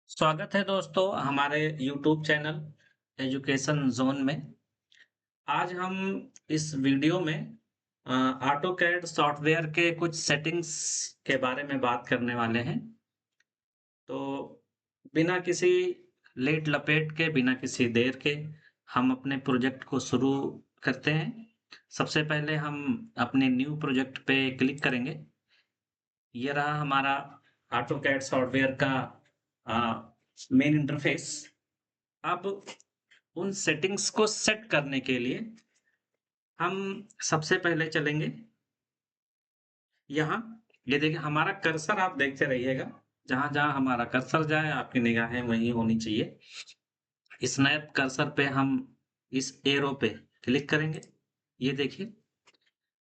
स्वागत है दोस्तों हमारे YouTube चैनल एजुकेशन ज़ोन में। आज हम इस वीडियो में ऑटोकैड सॉफ्टवेयर के कुछ सेटिंग्स के बारे में बात करने वाले हैं। तो बिना किसी लेट लपेट के, बिना किसी देर के हम अपने प्रोजेक्ट को शुरू करते हैं। सबसे पहले हम अपने न्यू प्रोजेक्ट पे क्लिक करेंगे। ये रहा हमारा ऑटोकैड सॉफ्टवेयर का मेन इंटरफेस। अब उन सेटिंग्स को सेट करने के लिए हम सबसे पहले चलेंगे यहाँ। ये देखिए हमारा कर्सर, आप देखते रहिएगा, जहाँ-जहाँ हमारा कर्सर जाए आपकी निगाहें वहीं होनी चाहिए। स्नैप कर्सर पे हम इस एरो पे क्लिक करेंगे। ये देखिए,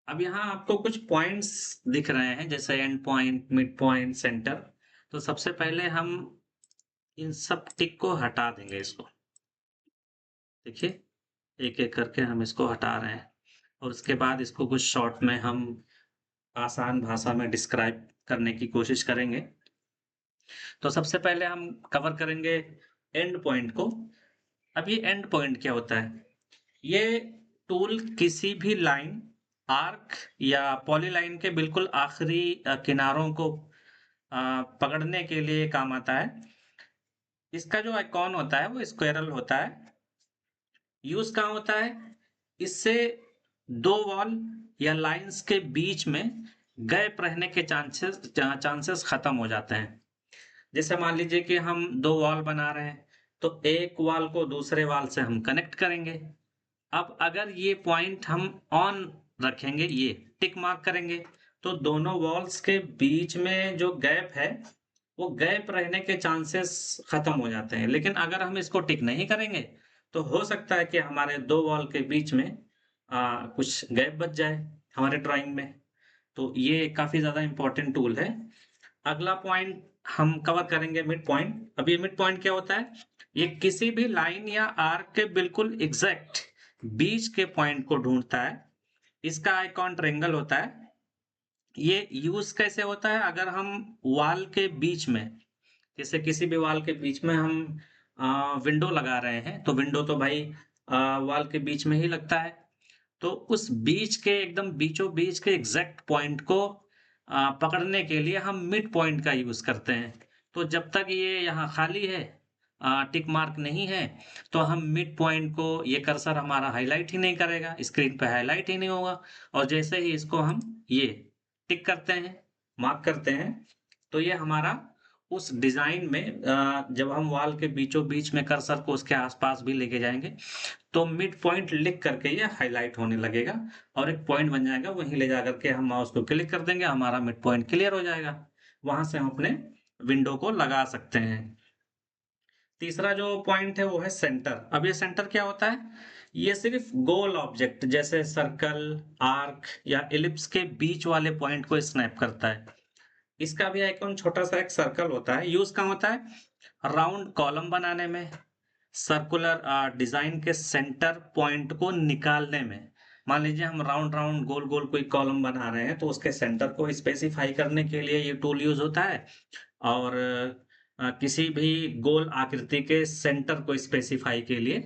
अब यहाँ आपको कुछ पॉइंट्स दिख रहे हैं जैसे and point, mid point, centre. तो सबसे पहले हम इन सब टिक को हटा देंगे इसको। देखिए, एक-एक करके हम इसको हटा रहे हैं और उसके बाद इसको कुछ शॉर्ट में हम आसान भाषा में डिस्क्राइब करने की कोशिश करेंगे। तो सबसे पहले हम कवर करेंगे एंड पॉइंट को। अब ये एंड पॉइंट क्या होता है? ये टूल किसी भी लाइन, आर्क या पॉलीलाइन के बिल्कुल आखिरी किनारों को पकड़ने के लिए काम आता है। इसका जो आइकॉन होता है वो स्क्वायरल होता है। यूज़ कहाँ होता है? इससे 2 वॉल या लाइन्स के बीच में गैप रहने के चांसेस खत्म हो जाते हैं। जैसे मान लीजिए कि हम 2 वॉल बना रहे हैं, तो एक वॉल को दूसरे वॉल से हम कनेक्ट करेंगे। अब अगर ये पॉइंट हम ऑन रखेंगे, ये टिक मार्क करेंगे, तो दोनों वॉल्स के बीच में जो गैप है, वो गैप रहने के चांसेस खत्म हो जाते हैं। लेकिन अगर हम इसको टिक नहीं करेंगे, तो हो सकता है कि हमारे 2 वॉल के बीच में कुछ गैप बच जाए हमारे ड्राइंग में। तो ये काफ़ी ज़्यादा इम्पोर्टेंट टूल है। अगला पॉइंट हम कवर करेंगे मिड पॉइंट। अब ये मिड पॉइंट क्या होता है? ये किसी भी लाइन या आर्क के बिल्कुल एग्ज़ैक्ट बीच के पॉइंट को ढूँढता है। इसका आइकॉन ट्रायंगल होता है। ये यूज़ कैसे होता है? अगर हम वॉल के बीच में, जैसे किसी भी वॉल के बीच में हम विंडो लगा रहे हैं, तो विंडो तो भाई वॉल के बीच में ही लगता है। तो उस बीच के एकदम बीचों-बीच के एग्ज़ैक्ट पॉइंट को पकड़ने के लिए हम मिड पॉइंट का यूज़ करते हैं। तो जब तक ये यहाँ खाली है, टिक मार्क नहीं है, तो हम मिड पॉइंट को, ये कर्सर हमारा हाइलाइट ही नहीं करेगा, स्क्रीन पे हाइलाइट ही नहीं होगा। और जैसे ही इसको हम ये टिक करते हैं, मार्क करते हैं, तो ये हमारा उस डिज़ाइन में जब हम वॉल के बीचों-बीच में कर्सर को उसके आस-पास भी लेके जाएँगे, तो मिड पॉइंट लिख करके ये हाइलाइट होने लगेगा और एक पॉइंट बन जाएगा। वहीं ले जाकर के हम माउस को क्लिक कर देंगे, हमारा मिड पॉइंट क्लियर हो जाएगा। वहाँ से हम अपने विंडो को लगा सकते हैं। तीसरा जो पॉइंट है वो है सेंटर। अब ये सेंटर क्या होता है? ये सिर्फ़ गोल ऑब्जेक्ट जैसे सर्कल, आर्क या इलिप्स के बीच वाले पॉइंट को स्नैप करता है। इसका भी आइकॉन छोटा-सा एक सर्कल होता है। यूज़ कहाँ होता है? राउंड कॉलम बनाने में, सर्कुलर डिज़ाइन के सेंटर पॉइंट को निकालने में। मान लीजिए हम राउंड-राउंड, गोल-गोल कोई कॉलम बना रहे हैं, तो उसके सेंटर को स्पेसिफ़ाई करने के लिए ये टूल यूज़ होता है। और किसी भी गोल आकृति के सेंटर को स्पेसिफ़ाई के लिए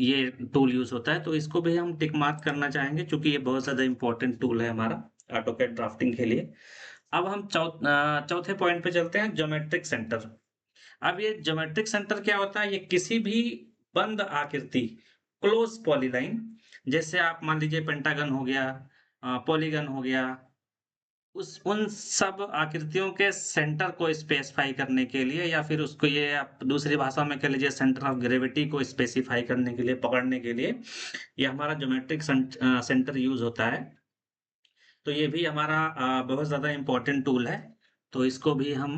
ये टूल यूज़ होता है। तो इसको भी हम टिक मार्क करना चाहेंगे, चूँकि ये बहुत ज़्यादा इम्पोर्टेंट टूल है हमारा ऑटोकैड ड्राफ्टिंग के लिए। अब हम चौथे पॉइंट पे चलते हैं, ज्योमेट्रिक सेंटर। अब ये ज्योमेट्रिक सेंटर क्या होता है? ये किसी भी बंद आकृति, क्लोज़ पॉलीलाइन, जैसे आप मान लीजिए पेंटागन हो गया, पॉलीगन हो गया, उस उन सब आकृतियों के सेंटर को स्पेसिफ़ाई करने के लिए, या फिर उसको, ये आप दूसरी भाषा में कह लीजिए, सेंटर ऑफ ग्रेविटी को स्पेसिफ़ाई करने के लिए, पकड़ने के लिए, ये हमारा ज्योमेट्रिक सेंटर यूज़ होता है। तो ये भी हमारा बहुत ज़्यादा इम्पोर्टेंट टूल है। तो इसको भी हम,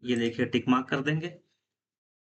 ये देखिए, टिक मार्क कर देंगे।